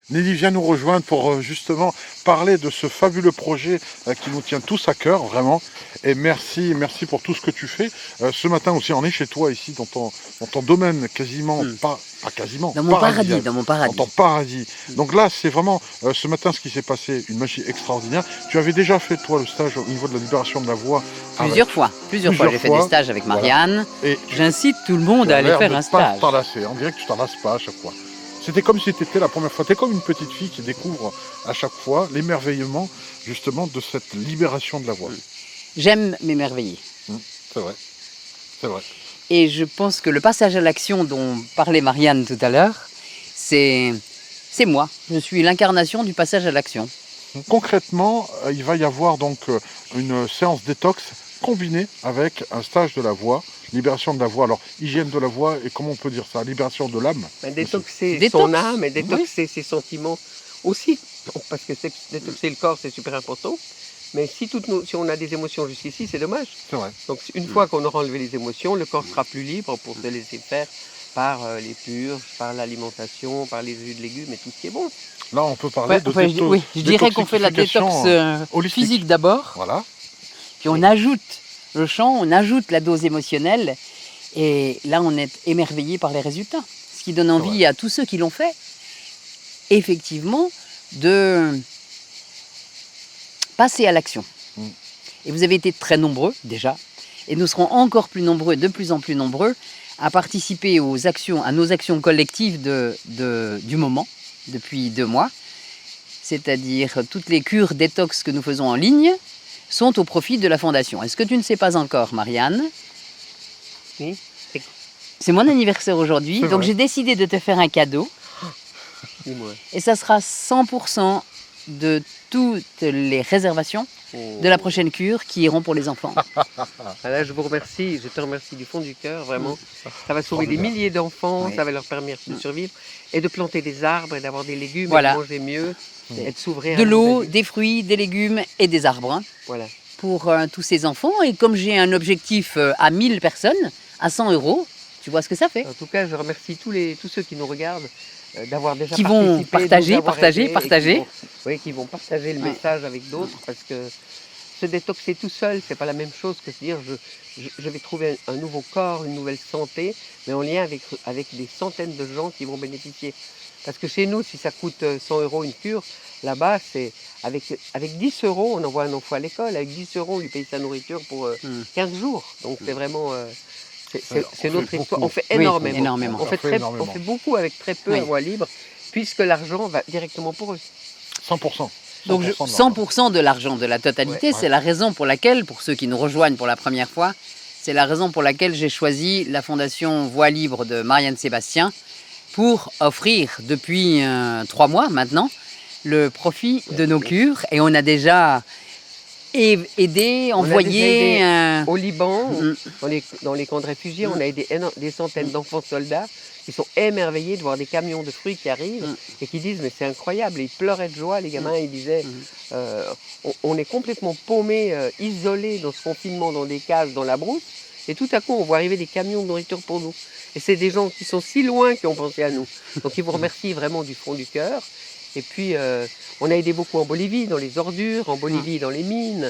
Nelly vient nous rejoindre pour justement parler de ce fabuleux projet qui nous tient tous à cœur, vraiment. Et merci pour tout ce que tu fais. Ce matin aussi, on est chez toi ici, dans ton domaine quasiment, pas quasiment, Dans mon paradis, paradisiaque, dans mon dans paradis. ton paradis. Donc là, c'est vraiment, ce matin, ce qui s'est passé, une magie extraordinaire. Tu avais déjà fait, toi, le stage au niveau de la libération de la voix. Plusieurs fois. J'ai fait des stages avec Marianne. Voilà. Et j'incite tout le monde à aller faire un stage. Pas t'enlacer. On dirait que tu t'en lasses pas à chaque fois. C'était comme si c'était la première fois. T'es comme une petite fille qui découvre à chaque fois l'émerveillement justement de cette libération de la voix. J'aime m'émerveiller. C'est vrai. C'est vrai. Et je pense que le passage à l'action dont parlait Marianne tout à l'heure, c'est moi. Je suis l'incarnation du passage à l'action. Concrètement, il va y avoir donc une séance détox combinée avec un stage de la voix, libération de la voix. Alors, hygiène de la voix et comment on peut dire ça, libération de l'âme. Détoxer son âme et détoxer ses sentiments aussi. Parce que détoxer le corps, c'est super important. Mais si on a des émotions jusqu'ici, c'est dommage. C'est vrai. Donc une fois qu'on aura enlevé les émotions, le corps sera plus libre pour se laisser faire par les purges, par l'alimentation, par les jus de légumes et tout ce qui est bon. Là, on peut parler de oui, je dirais qu'on fait la détox physique d'abord. Voilà. Puis on ajoute le chant, on ajoute la dose émotionnelle. Et là, on est émerveillé par les résultats. Ce qui donne envie à tous ceux qui l'ont fait, effectivement, de passer à l'action. Et vous avez été très nombreux, déjà. Et nous serons encore plus nombreux, de plus en plus nombreux, à participer à nos actions collectives du moment, depuis 2 mois. C'est-à-dire toutes les cures détox que nous faisons en ligne sont au profit de la Fondation. Est-ce que tu ne sais pas encore, Marianne? Oui. C'est mon anniversaire aujourd'hui, donc j'ai décidé de te faire un cadeau. Dis-moi. Et ça sera 100% de toutes les réservations de la prochaine cure qui iront pour les enfants. Là, je vous remercie, je te remercie du fond du cœur, vraiment. Ça va sauver des milliers d'enfants, ça va leur permettre de survivre et de planter des arbres et d'avoir des légumes, et de manger mieux, et de s'ouvrir de l'eau, des fruits, des légumes et des arbres. Voilà. Pour tous ces enfants. Et comme j'ai un objectif à 1000 personnes, à 100 €, tu vois ce que ça fait. En tout cas, je remercie tous ceux qui nous regardent d'avoir déjà qui vont partager. Qui vont partager le message avec d'autres, parce que se détoxer tout seul, c'est pas la même chose que se dire je vais trouver un nouveau corps, une nouvelle santé, mais en lien avec des centaines de gens qui vont bénéficier. Parce que chez nous, si ça coûte 100 € une cure, là-bas, c'est avec 10 €, on envoie un enfant à l'école, avec 10 €, on lui paye sa nourriture pour 15 jours. Donc c'est vraiment... c'est notre histoire. On fait énormément. On fait beaucoup avec très peu à voix libre, puisque l'argent va directement pour eux. 100%. Donc 100% de l'argent, de la totalité, c'est la raison pour laquelle, pour ceux qui nous rejoignent pour la première fois, c'est la raison pour laquelle j'ai choisi la Fondation Voix Libre de Marianne Sébastien pour offrir depuis 3 mois maintenant le profit de nos cures. Et on a déjà aidé, envoyé... Au Liban, dans les camps de réfugiés, on a aidé des centaines d'enfants soldats qui sont émerveillés de voir des camions de fruits qui arrivent et qui disent mais c'est incroyable. Et ils pleuraient de joie, les gamins, ils disaient on est complètement paumés, isolés dans ce confinement, dans des cases, dans la brousse, et tout à coup on voit arriver des camions de nourriture pour nous. Et c'est des gens qui sont si loin qui ont pensé à nous. Donc ils vous remercient vraiment du fond du cœur. Et puis, on a aidé beaucoup en Bolivie, dans les ordures, en Bolivie, dans les mines,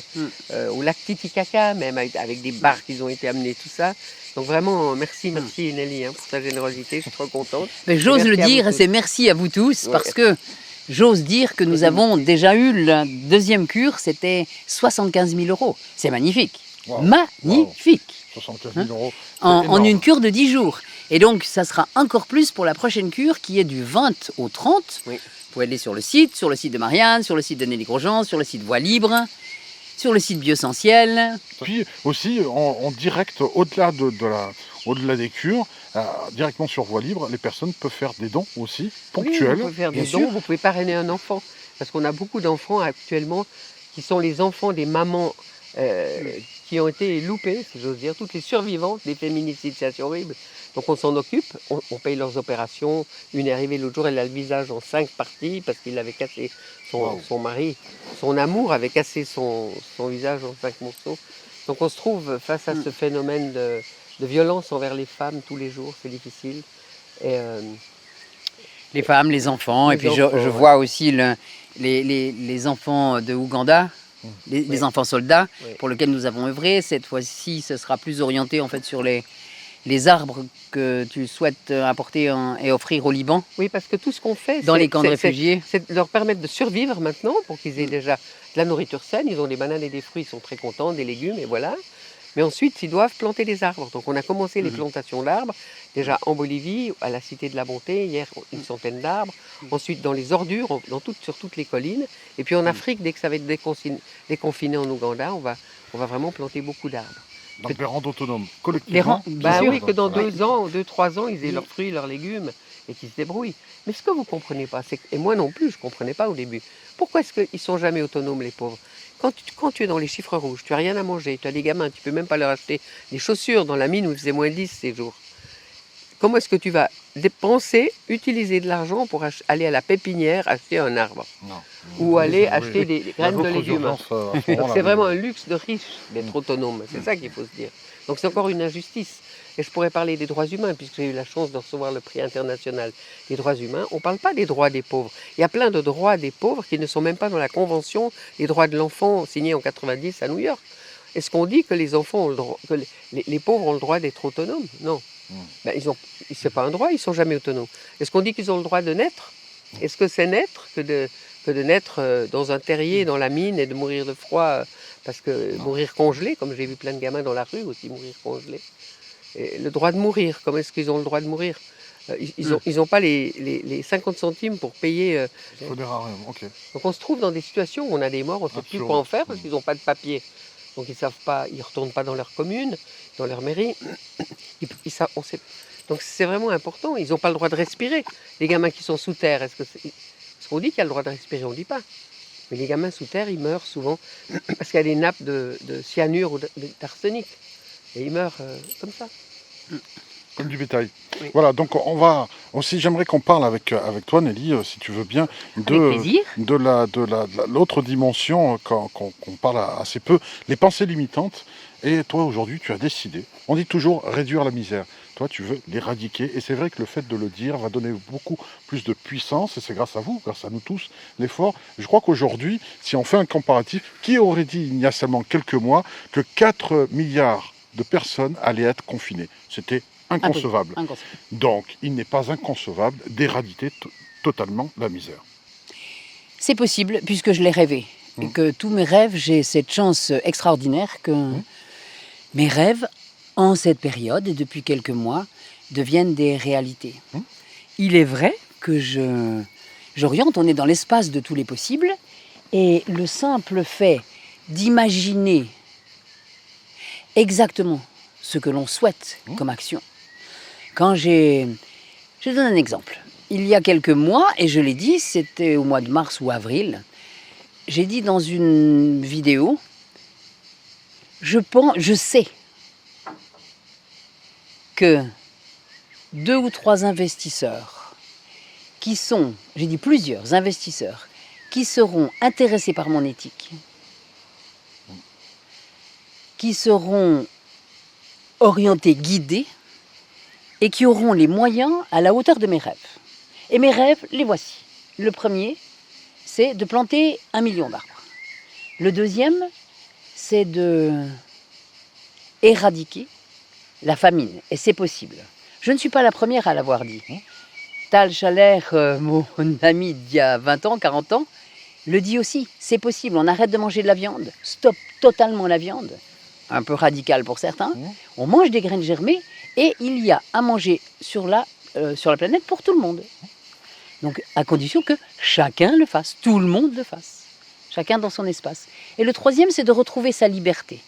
au lac Titicaca, même avec des barques qui ont été amenées, tout ça. Donc vraiment, merci Nelly pour ta générosité, je suis trop contente. J'ose le dire, et c'est merci à vous tous, parce que j'ose dire que nous avons déjà eu la deuxième cure, c'était 75 000 €. C'est magnifique. Wow. Magnifique. Wow. 75 000 €. En une cure de 10 jours. Et donc, ça sera encore plus pour la prochaine cure qui est du 20 au 30. Oui. Vous pouvez aller sur le site de Marianne, sur le site de Nelly Grosjean, sur le site Voix Libre, sur le site Biosentiel. Puis aussi, en direct, au-delà des cures, directement sur Voix Libre, les personnes peuvent faire des dons aussi, ponctuels. Oui, vous pouvez faire des dons, vous pouvez parrainer un enfant. Parce qu'on a beaucoup d'enfants actuellement qui sont les enfants des mamans qui ont été loupées, si j'ose dire, toutes les survivantes des féminicides, c'est assez horrible. Donc on s'en occupe, on paye leurs opérations. Une est arrivée l'autre jour, elle a le visage en 5 parties parce qu'il avait cassé son mari. Son amour avait cassé son visage en 5 morceaux. Donc on se trouve face à ce phénomène de violence envers les femmes tous les jours, c'est difficile. Les femmes, les enfants, Les et puis enfants, je ouais. vois aussi les enfants de Ouganda, les Oui. enfants soldats, Oui. pour lesquels nous avons œuvré. Cette fois-ci, ce sera plus orienté en fait sur les arbres que tu souhaites apporter et offrir au Liban, Oui, parce que tout ce qu'on fait, dans les camps de réfugiés. c'est de leur permettre de survivre maintenant pour qu'ils aient déjà de la nourriture saine. Ils ont des bananes et des fruits, ils sont très contents, des légumes, et voilà. Mais ensuite, ils doivent planter des arbres. Donc, on a commencé les plantations d'arbres, déjà en Bolivie, à la Cité de la Bonté, hier, une centaine d'arbres. Ensuite, dans les ordures, sur toutes les collines. Et puis en Afrique, dès que ça va être déconfiné en Ouganda, on va vraiment planter beaucoup d'arbres. Donc les rangs autonomes, Les collectivement. rangs, bien Bah sûr. oui, que dans Ouais. 2 ans, 3 ans, ils aient leurs fruits, leurs légumes et qu'ils se débrouillent. Mais ce que vous ne comprenez pas, et moi non plus, je ne comprenais pas au début, pourquoi est-ce qu'ils ne sont jamais autonomes, les pauvres? Quand tu es dans les chiffres rouges, tu n'as rien à manger, tu as des gamins, tu ne peux même pas leur acheter des chaussures dans la mine où il faisait -10 ces jours. Comment est-ce que tu vas dépenser, utiliser de l'argent pour aller à la pépinière acheter un arbre Non. ou aller Oui, acheter oui. des Il y a graines de d'autres légumes? urgences, à ce Donc moment-là, c'est oui. vraiment un luxe de riche d'être autonome, c'est ça qu'il faut se dire. Donc c'est encore une injustice. Et je pourrais parler des droits humains, puisque j'ai eu la chance de recevoir le prix international des droits humains. On ne parle pas des droits des pauvres. Il y a plein de droits des pauvres qui ne sont même pas dans la Convention des droits de l'enfant signée en 90 à New York. Est-ce qu'on dit que les enfants ont le droit, que les pauvres ont le droit d'être autonomes? Non. Ben, c'est pas un droit, ils ne sont jamais autonomes. Est-ce qu'on dit qu'ils ont le droit de naître? Est-ce que c'est naître que de naître dans un terrier, dans la mine, et de mourir de froid, parce que mourir congelé, comme j'ai vu plein de gamins dans la rue aussi mourir congelés. Et le droit de mourir, comment est-ce qu'ils ont le droit de mourir? Ils ont pas les 50 centimes pour payer. Fédérarium, ok. Donc on se trouve dans des situations où on a des morts, on ne sait plus Absurde. quoi en faire parce qu'ils n'ont pas de papier. Donc ils savent pas, ils retournent pas dans leur commune, dans leur mairie. Donc c'est vraiment important. Ils n'ont pas le droit de respirer. Les gamins qui sont sous terre, est-ce qu'on dit qu'il y a le droit de respirer? On ne dit pas. Mais les gamins sous terre, ils meurent souvent parce qu'il y a des nappes de cyanure ou d'arsenic. Et ils meurent comme ça. Comme du bétail. Oui. Voilà, donc on va aussi, j'aimerais qu'on parle avec toi, Nelly, si tu veux bien, Avec plaisir. de l'autre dimension qu'on parle assez peu, les pensées limitantes. Et toi, aujourd'hui, tu as décidé, on dit toujours réduire la misère. Toi, tu veux l'éradiquer. Et c'est vrai que le fait de le dire va donner beaucoup plus de puissance. Et c'est grâce à vous, grâce à nous tous, l'effort. Je crois qu'aujourd'hui, si on fait un comparatif, qui aurait dit il y a seulement quelques mois que 4 milliards de personnes allaient être confinées? C'était inconcevable. Inconcevable. Donc, il n'est pas inconcevable d'éradiquer totalement la misère. C'est possible, puisque je l'ai rêvé. Et que tous mes rêves, j'ai cette chance extraordinaire que mes rêves, en cette période et depuis quelques mois, deviennent des réalités. Il est vrai que j'oriente, on est dans l'espace de tous les possibles, et le simple fait d'imaginer exactement ce que l'on souhaite comme action. Je donne un exemple. Il y a quelques mois, et je l'ai dit, c'était au mois de mars ou avril, j'ai dit dans une vidéo, je sais que 2 ou 3 investisseurs j'ai dit plusieurs investisseurs, qui seront intéressés par mon éthique, qui seront orientés, guidés, et qui auront les moyens à la hauteur de mes rêves. Et mes rêves, les voici. Le premier, c'est de planter 1 million d'arbres. Le deuxième, c'est de éradiquer la famine. Et c'est possible. Je ne suis pas la première à l'avoir dit. Tal Chaler, mon ami d'il y a 20 ans, 40 ans, le dit aussi. C'est possible. On arrête de manger de la viande. Stop totalement la viande. Un peu radical pour certains. On mange des graines germées et il y a à manger sur la planète pour tout le monde. Donc, à condition que chacun le fasse, tout le monde le fasse, chacun dans son espace. Et le troisième, c'est de retrouver sa liberté.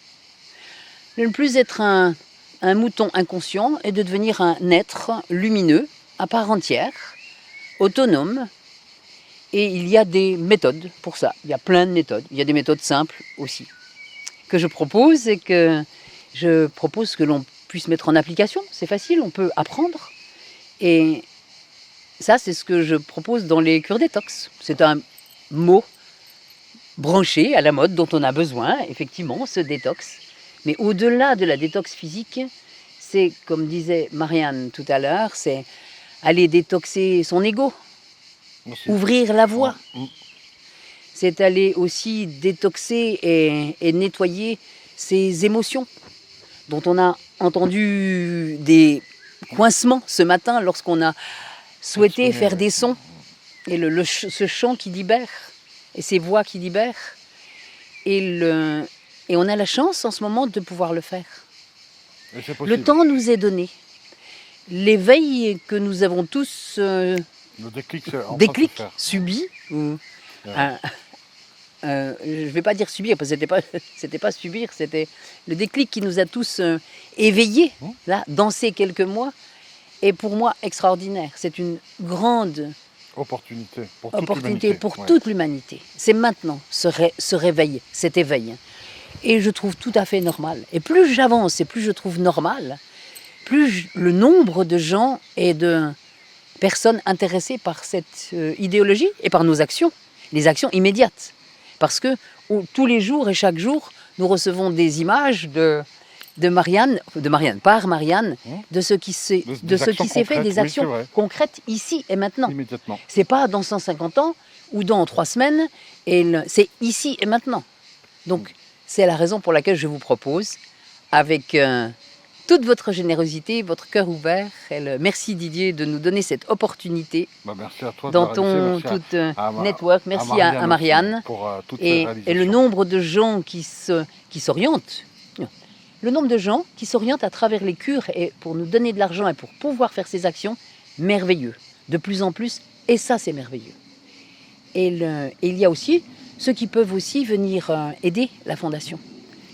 De ne plus être un mouton inconscient et de devenir un être lumineux, à part entière, autonome. Et il y a des méthodes pour ça. Il y a plein de méthodes. Il y a des méthodes simples aussi, que je propose et que je propose que l'on puisse mettre en application. C'est facile, on peut apprendre. Et ça, c'est ce que je propose dans les cures détox. C'est un mot branché à la mode dont on a besoin, effectivement, ce détox. Mais au-delà de la détox physique, c'est, comme disait Marianne tout à l'heure, c'est aller détoxer son ego, Merci. ouvrir la voie. Mm. C'est aller aussi détoxer et nettoyer ces émotions dont on a entendu des coincements ce matin lorsqu'on a souhaité Exprimé, faire ouais. des sons. Et ce chant qui libère, et ces voix qui libèrent. Et on a la chance en ce moment de pouvoir le faire. Et c'est Le possible. temps nous est donné. L'éveil que nous avons tous Le déclic, c'est en train de se déclic, faire. subi, ou Ouais. je ne vais pas dire subir, parce que c'était pas subir, c'était le déclic qui nous a tous éveillés, là, dans ces quelques mois, est pour moi extraordinaire. C'est une grande Opportunité pour toute opportunité l'humanité. pour Ouais. toute l'humanité. C'est maintenant ce réveil, cet éveil. Et je trouve tout à fait normal. Et plus j'avance et plus je trouve normal, plus le nombre de gens et de personnes intéressées par cette idéologie et par nos actions, les actions immédiates. Parce que tous les jours et chaque jour, nous recevons des images par Marianne, de ce qui s'est Des ce actions qui s'est fait, concrètes, des oui, c'est actions vrai. concrètes ici et maintenant. Immédiatement. C'est pas dans 150 ans ou dans 3 semaines, c'est ici et maintenant. Donc, c'est la raison pour laquelle je vous propose, avec toute votre générosité, votre cœur ouvert, merci Didier de nous donner cette opportunité Bah, merci à toi de dans la réaliser. ton Merci tout à network. Merci à Marianne. aussi pour toutes ces Et réalisations. le nombre de gens qui s'orientent, le nombre de gens qui s'orientent à travers les cures et pour nous donner de l'argent et pour pouvoir faire ces actions, merveilleux. De plus en plus, et ça c'est merveilleux. Et il y a aussi ceux qui peuvent aussi venir aider la fondation.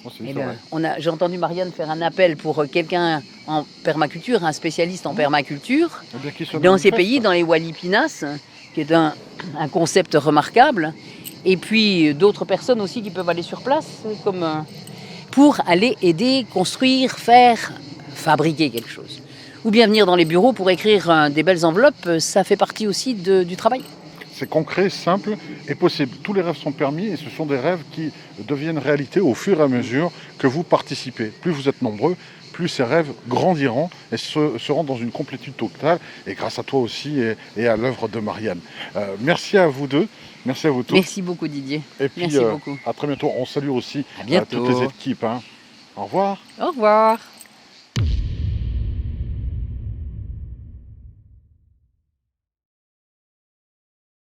Aussi, Et c'est vrai. j'ai entendu Marianne faire un appel pour quelqu'un en permaculture, un spécialiste en permaculture, Eh bien, qui se dans ces manifeste. pays, dans les Walipinas, qui est un concept remarquable. Et puis d'autres personnes aussi qui peuvent aller sur place, comme pour aller aider, construire, faire, fabriquer quelque chose. Ou bien venir dans les bureaux pour écrire des belles enveloppes, ça fait partie aussi du travail. C'est concret, simple et possible. Tous les rêves sont permis et ce sont des rêves qui deviennent réalité au fur et à mesure que vous participez. Plus vous êtes nombreux, plus ces rêves grandiront et seront dans une complétude totale. Et grâce à toi aussi et à l'œuvre de Marianne. Merci à vous deux. Merci à vous tous. Merci beaucoup Didier. Et puis, Merci beaucoup. à très bientôt. On salue aussi À bientôt. toutes les équipes. Hein. Au revoir. Au revoir.